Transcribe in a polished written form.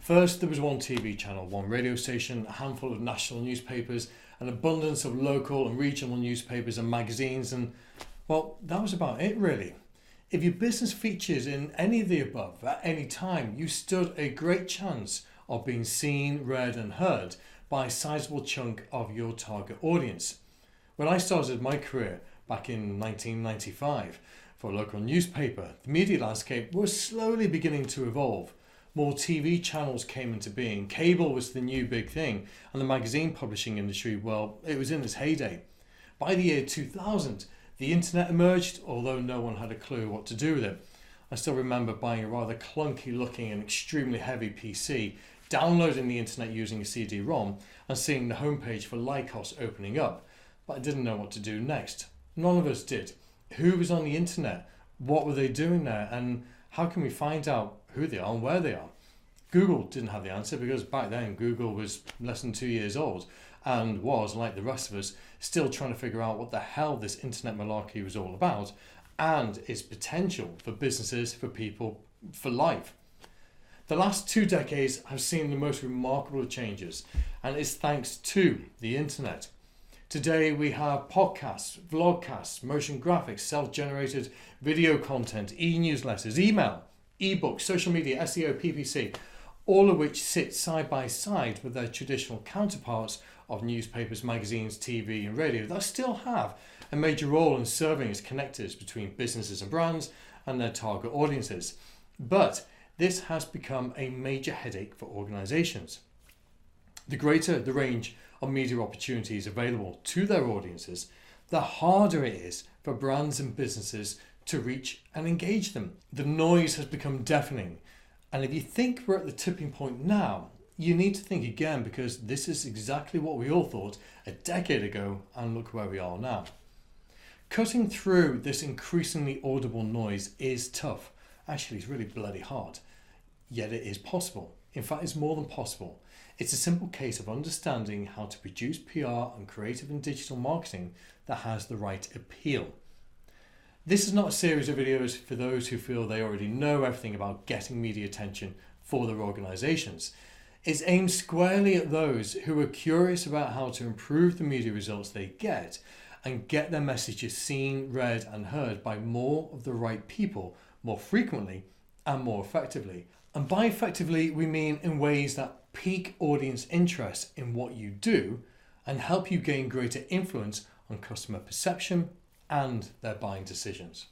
First, there was one TV channel, one radio station, a handful of national newspapers, an abundance of local and regional newspapers and magazines, and well, that was about it really. If your business features in any of the above at any time, you stood a great chance of being seen, read and heard by a sizable chunk of your target audience. When I started my career back in 1995 for a local newspaper, the media landscape was slowly beginning to evolve. More TV channels came into being, cable was the new big thing, and the magazine publishing industry, well, it was in its heyday. By the year 2000, the internet emerged, although no one had a clue what to do with it. I still remember buying a rather clunky looking and extremely heavy PC, downloading the internet using a CD-ROM, and seeing the homepage for Lycos opening up, but I didn't know what to do next. None of us did. Who was on the internet? What were they doing there? And how can we find out who they are and where they are? Google didn't have the answer because back then Google was less than 2 years old and was, like the rest of us, still trying to figure out what the hell this internet malarkey was all about and its potential for businesses, for people, for life. The last 2 decades have seen the most remarkable changes, and it's thanks to the internet. Today we have podcasts, vlogcasts, motion graphics, self-generated video content, e-newsletters, email, ebooks, social media, SEO, PPC, all of which sit side by side with their traditional counterparts of newspapers, magazines, TV and radio that still have a major role in serving as connectors between businesses and brands and their target audiences. But this has become a major headache for organisations. The greater the range of media opportunities available to their audiences, the harder it is for brands and businesses to reach and engage them. The noise has become deafening, and if you think we're at the tipping point now, you need to think again, because this is exactly what we all thought a decade ago, and look where we are now. Cutting through this increasingly audible noise is tough. Actually, it's really bloody hard, yet it is possible. In fact, it's more than possible. It's a simple case of understanding how to produce PR and creative and digital marketing that has the right appeal. This is not a series of videos for those who feel they already know everything about getting media attention for their organisations. It's aimed squarely at those who are curious about how to improve the media results they get and get their messages seen, read and heard by more of the right people, more frequently and more effectively. And by effectively, we mean in ways that pique audience interest in what you do and help you gain greater influence on customer perception and their buying decisions.